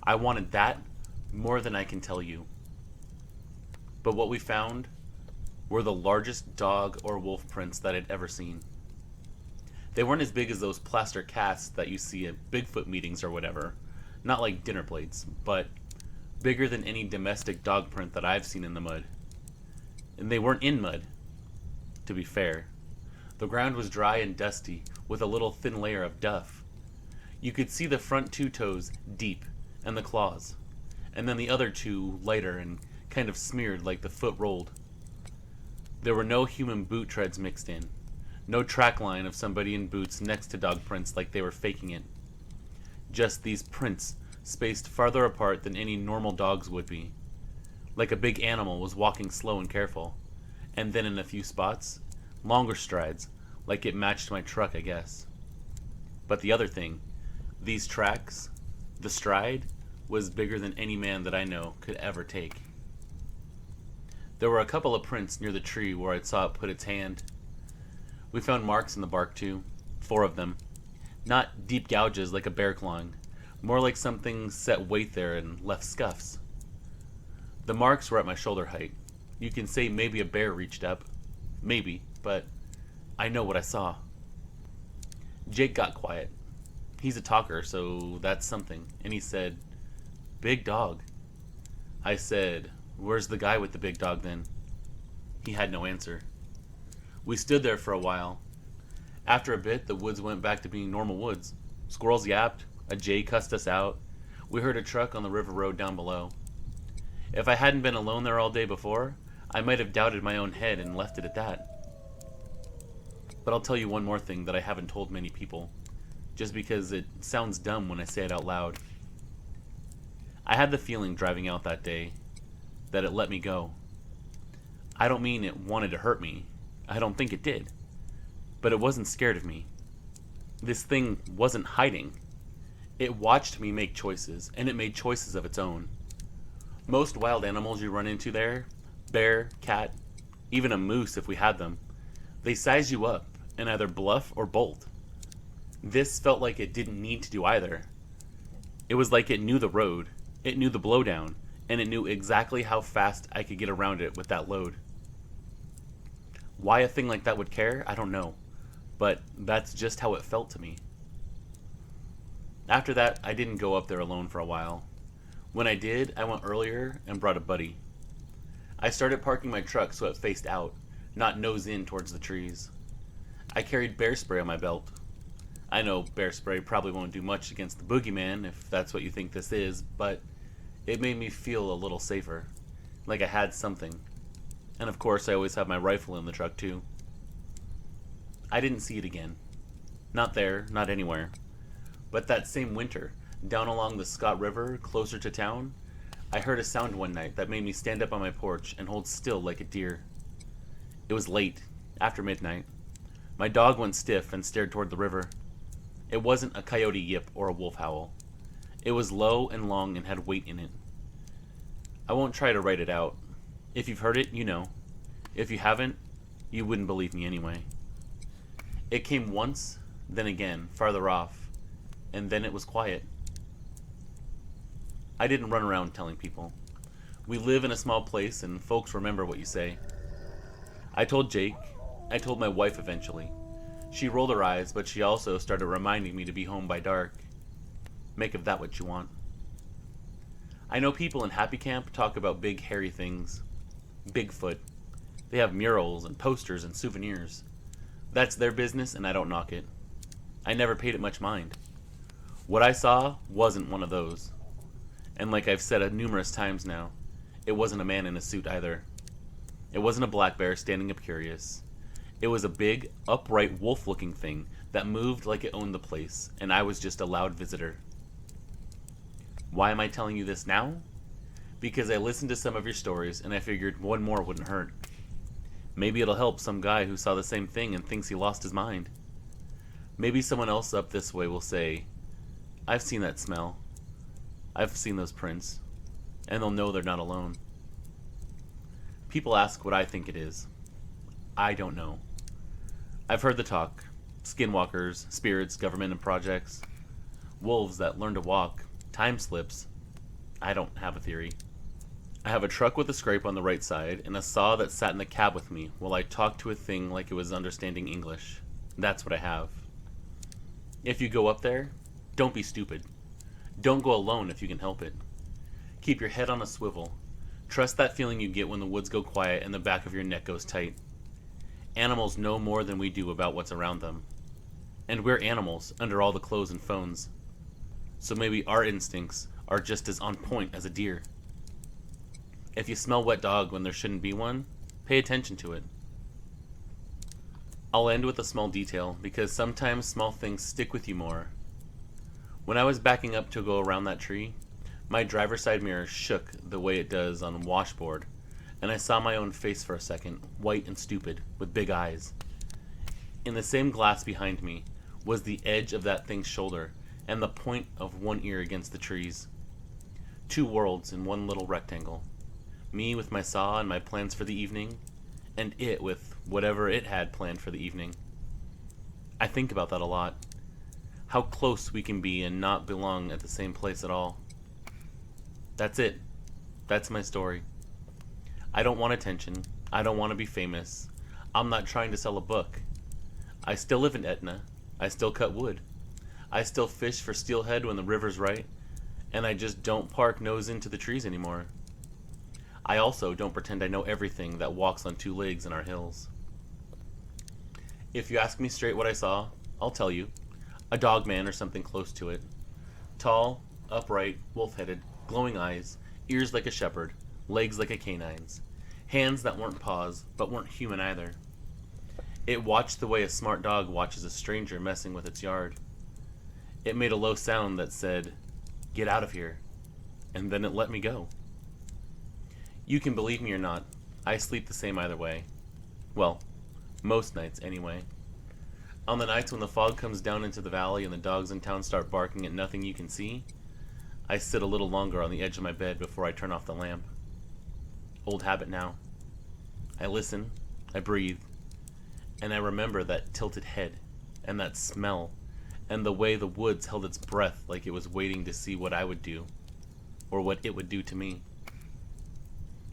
I wanted that more than I can tell you. But what we found were the largest dog or wolf prints that I'd ever seen. They weren't as big as those plaster casts that you see at Bigfoot meetings or whatever, not like dinner plates, but bigger than any domestic dog print that I've seen in the mud. And they weren't in mud, to be fair. The ground was dry and dusty, with a little thin layer of duff. You could see the front two toes deep, and the claws, and then the other two lighter and kind of smeared like the foot rolled. There were no human boot treads mixed in. No track line of somebody in boots next to dog prints like they were faking it. Just these prints spaced farther apart than any normal dog's would be. Like a big animal was walking slow and careful. And then in a few spots, longer strides, like it matched my truck, I guess. But the other thing, these tracks, the stride, was bigger than any man that I know could ever take. There were a couple of prints near the tree where I saw it put its hand. We found marks in the bark too, 4 of them. Not deep gouges like a bear clawing, more like something set weight there and left scuffs. The marks were at my shoulder height. You can say maybe a bear reached up. Maybe, but I know what I saw. Jake got quiet. He's a talker, so that's something. And he said, "Big dog." I said, "Where's the guy with the big dog then?" He had no answer. We stood there for a while. After a bit, the woods went back to being normal woods. Squirrels yapped, a jay cussed us out. We heard a truck on the river road down below. If I hadn't been alone there all day before, I might have doubted my own head and left it at that. But I'll tell you one more thing that I haven't told many people, just because it sounds dumb when I say it out loud. I had the feeling driving out that day that it let me go. I don't mean it wanted to hurt me. I don't think it did. But it wasn't scared of me. This thing wasn't hiding. It watched me make choices, and it made choices of its own. Most wild animals you run into there, bear, cat, even a moose if we had them, they size you up and either bluff or bolt. This felt like it didn't need to do either. It was like it knew the road, it knew the blowdown, and it knew exactly how fast I could get around it with that load. Why a thing like that would care, I don't know, but that's just how it felt to me. After that, I didn't go up there alone for a while. When I did, I went earlier and brought a buddy. I started parking my truck so it faced out, not nose in towards the trees. I carried bear spray on my belt. I know bear spray probably won't do much against the boogeyman if that's what you think this is, but it made me feel a little safer, like I had something. And of course I always have my rifle in the truck too. I didn't see it again. Not there, not anywhere. But that same winter, down along the Scott River, closer to town, I heard a sound one night that made me stand up on my porch and hold still like a deer. It was late, after midnight. My dog went stiff and stared toward the river. It wasn't a coyote yip or a wolf howl. It was low and long and had weight in it. I won't try to write it out. If you've heard it, you know. If you haven't, you wouldn't believe me anyway. It came once, then again, farther off, and then it was quiet. I didn't run around telling people. We live in a small place and folks remember what you say. I told Jake. I told my wife eventually. She rolled her eyes, but she also started reminding me to be home by dark. Make of that what you want. I know people in Happy Camp talk about big hairy things. Bigfoot. They have murals and posters and souvenirs. That's their business and I don't knock it. I never paid it much mind. What I saw wasn't one of those. And like I've said numerous times now, it wasn't a man in a suit either. It wasn't a black bear standing up curious. It was a big, upright, wolf-looking thing that moved like it owned the place, and I was just a loud visitor. Why am I telling you this now? Because I listened to some of your stories, and I figured one more wouldn't hurt. Maybe it'll help some guy who saw the same thing and thinks he lost his mind. Maybe someone else up this way will say, I've seen that smell. I've seen those prints. And they'll know they're not alone. People ask what I think it is. I don't know. I've heard the talk. Skinwalkers, spirits, government and projects. Wolves that learn to walk. Time slips. I don't have a theory. I have a truck with a scrape on the right side and a saw that sat in the cab with me while I talked to a thing like it was understanding English. That's what I have. If you go up there, don't be stupid. Don't go alone if you can help it. Keep your head on a swivel. Trust that feeling you get when the woods go quiet and the back of your neck goes tight. Animals know more than we do about what's around them. And we're animals under all the clothes and phones. So maybe our instincts are just as on point as a deer. If you smell wet dog when there shouldn't be one, pay attention to it. I'll end with a small detail because sometimes small things stick with you more. When I was backing up to go around that tree, my driver's side mirror shook the way it does on a washboard, and I saw my own face for a second, white and stupid, with big eyes. In the same glass behind me was the edge of that thing's shoulder and the point of one ear against the trees. Two worlds in one little rectangle. Me with my saw and my plans for the evening, and it with whatever it had planned for the evening. I think about that a lot. How close we can be and not belong at the same place at all. That's it. That's my story. I don't want attention. I don't want to be famous. I'm not trying to sell a book. I still live in Etna. I still cut wood. I still fish for steelhead when the river's right, and I just don't park nose into the trees anymore. I also don't pretend I know everything that walks on two legs in our hills. If you ask me straight what I saw, I'll tell you. A dogman or something close to it. Tall, upright, wolf-headed, glowing eyes, ears like a shepherd, legs like a canine's, hands that weren't paws, but weren't human either. It watched the way a smart dog watches a stranger messing with its yard. It made a low sound that said, "Get out of here," and then it let me go. You can believe me or not, I sleep the same either way. Well, most nights anyway. On the nights when the fog comes down into the valley and the dogs in town start barking at nothing you can see, I sit a little longer on the edge of my bed before I turn off the lamp. Old habit now. I listen, I breathe, and I remember that tilted head, and that smell, and the way the woods held its breath like it was waiting to see what I would do, or what it would do to me.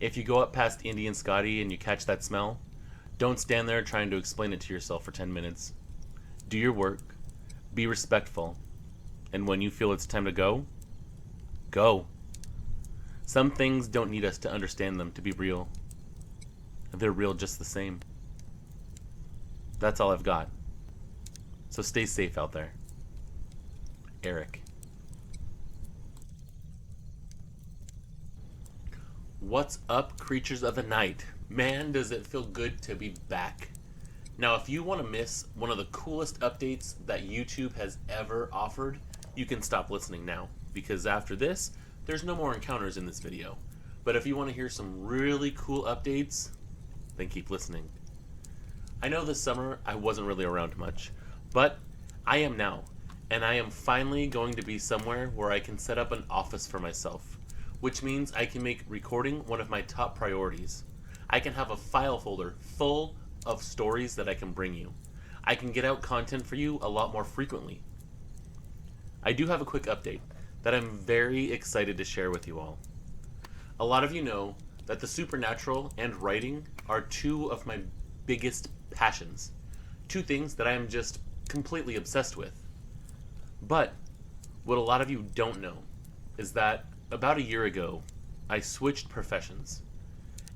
If you go up past Indy and Scotty and you catch that smell, don't stand there trying to explain it to yourself for 10 minutes. Do your work, be respectful, and when you feel it's time to go, go. Some things don't need us to understand them to be real. They're real just the same. That's all I've got. So stay safe out there. Eric. What's up, creatures of the night? Man, does it feel good to be back. Now, if you want to miss one of the coolest updates that YouTube has ever offered, you can stop listening now, because after this, there's no more encounters in this video. But if you want to hear some really cool updates, then keep listening. I know this summer I wasn't really around much, but I am now, and I am finally going to be somewhere where I can set up an office for myself, which means I can make recording one of my top priorities. I can have a file folder full of stories that I can bring you. I can get out content for you a lot more frequently. I do have a quick update that I'm very excited to share with you all. A lot of you know that the supernatural and writing are two of my biggest passions. Two things that I am just completely obsessed with. But what a lot of you don't know is that about a year ago, I switched professions,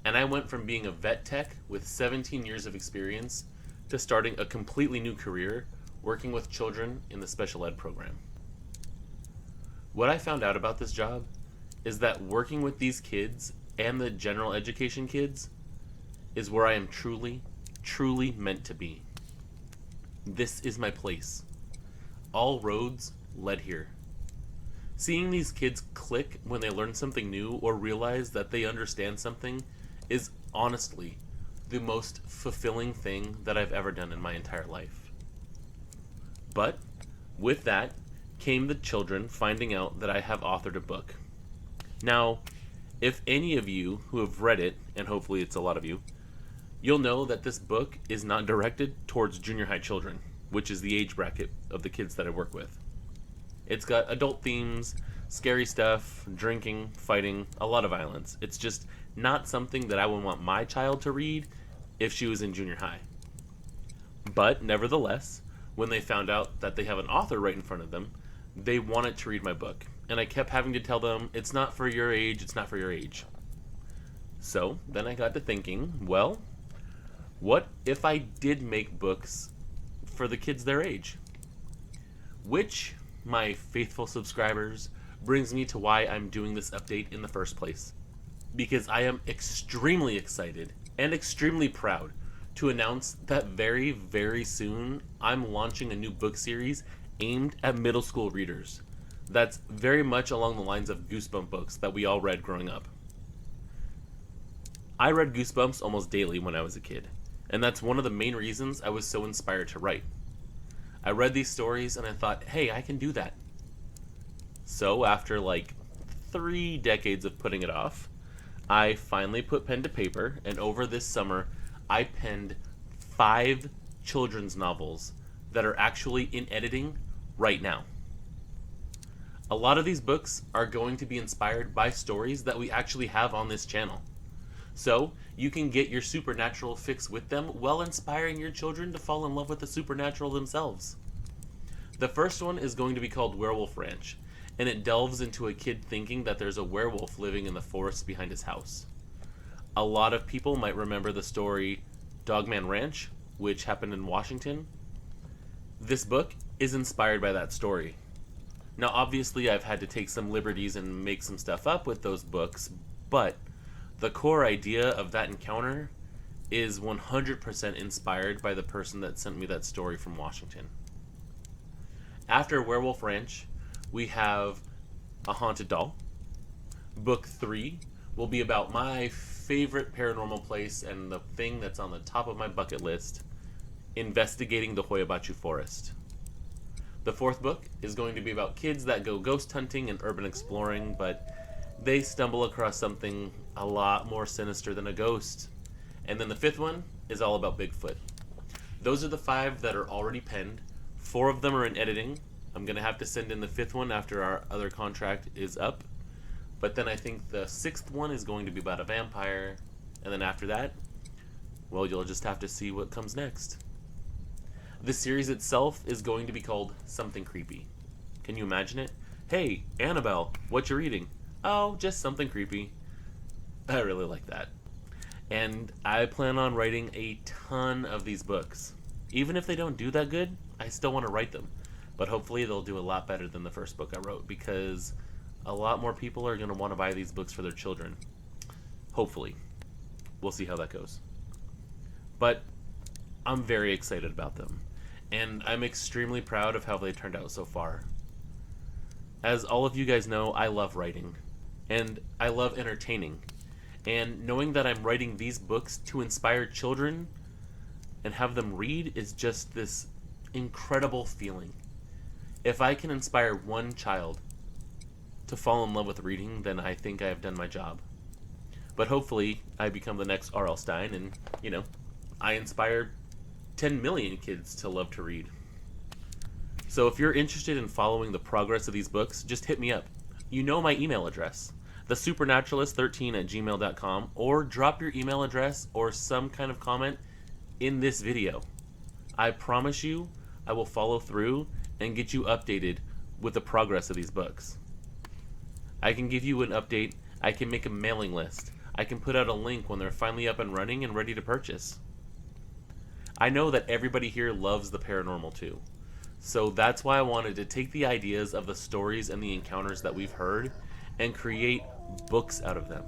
and I went from being a vet tech with 17 years of experience to starting a completely new career working with children in the special ed program. What I found out about this job is that working with these kids and the general education kids is where I am truly, truly meant to be. This is my place. All roads led here. Seeing these kids click when they learn something new or realize that they understand something is honestly the most fulfilling thing that I've ever done in my entire life. But with that came the children finding out that I have authored a book. Now, if any of you who have read it, and hopefully it's a lot of you, you'll know that this book is not directed towards junior high children, which is the age bracket of the kids that I work with. It's got adult themes, Scary stuff, drinking, fighting, a lot of violence. It's just not something that I would want my child to read if she was in junior high. But nevertheless, when they found out that they have an author right in front of them, they wanted to read my book. And I kept having to tell them, it's not for your age, it's not for your age. So then I got to thinking, well, what if I did make books for the kids their age? Which, my faithful subscribers, brings me to why I'm doing this update in the first place. Because I am extremely excited and extremely proud to announce that very, very soon I'm launching a new book series aimed at middle school readers. That's very much along the lines of Goosebump books that we all read growing up. I read Goosebumps almost daily when I was a kid, and that's one of the main reasons I was so inspired to write. I read these stories and I thought, hey, I can do that. So after like 3 decades of putting it off, I finally put pen to paper, and over this summer, I penned 5 children's novels that are actually in editing right now. A lot of these books are going to be inspired by stories that we actually have on this channel. So you can get your supernatural fix with them while inspiring your children to fall in love with the supernatural themselves. The first one is going to be called Werewolf Ranch, and it delves into a kid thinking that there's a werewolf living in the forest behind his house. A lot of people might remember the story Dogman Ranch, which happened in Washington. This book is inspired by that story. Now obviously I've had to take some liberties and make some stuff up with those books, but the core idea of that encounter is 100% inspired by the person that sent me that story from Washington. After Werewolf Ranch, we have A Haunted Doll. Book 3 will be about my favorite paranormal place and the thing that's on the top of my bucket list, investigating the Hoyabachu Forest. The 4th book is going to be about kids that go ghost hunting and urban exploring, but they stumble across something a lot more sinister than a ghost. And then the 5th one is all about Bigfoot. Those are the 5 that are already penned. 4 of them are in editing. I'm going to have to send in the 5th one after our other contract is up. But then I think the 6th one is going to be about a vampire. And then after that, well, you'll just have to see what comes next. The series itself is going to be called Something Creepy. Can you imagine it? Hey, Annabelle, what you reading? Oh, just something creepy. I really like that. And I plan on writing a ton of these books. Even if they don't do that good, I still want to write them. But hopefully they'll do a lot better than the first book I wrote, because a lot more people are going to want to buy these books for their children. Hopefully. We'll see how that goes. But I'm very excited about them. And I'm extremely proud of how they turned out so far. As all of you guys know, I love writing. And I love entertaining. And knowing that I'm writing these books to inspire children and have them read is just this incredible feeling. If I can inspire one child to fall in love with reading, then I think I have done my job. But hopefully I become the next R.L. Stine and, I inspire 10 million kids to love to read. So if you're interested in following the progress of these books, just hit me up. You know my email address, thesupernaturalist13@gmail.com, or drop your email address or some kind of comment in this video. I promise you I will follow through and get you updated with the progress of these books. I can give you an update, I can make a mailing list, I can put out a link when they're finally up and running and ready to purchase. I know that everybody here loves the paranormal too. So that's why I wanted to take the ideas of the stories and the encounters that we've heard and create books out of them.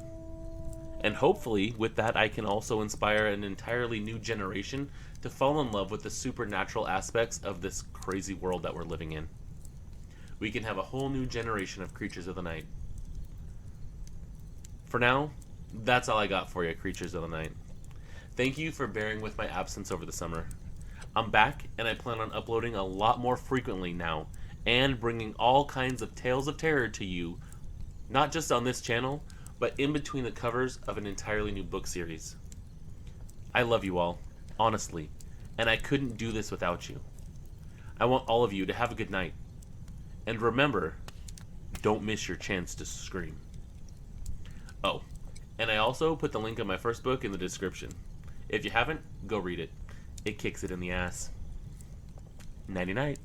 And hopefully, with that, I can also inspire an entirely new generation to fall in love with the supernatural aspects of this crazy world that we're living in. We can have a whole new generation of creatures of the night. For now, that's all I got for you, creatures of the night. Thank you for bearing with my absence over the summer. I'm back, and I plan on uploading a lot more frequently now, and bringing all kinds of tales of terror to you, not just on this channel, but in between the covers of an entirely new book series. I love you all, honestly, and I couldn't do this without you. I want all of you to have a good night. And remember, Don't miss your chance to scream. Oh, and I also put the link of my first book in the description. If you haven't, go read it. It kicks it in the ass. Nighty night.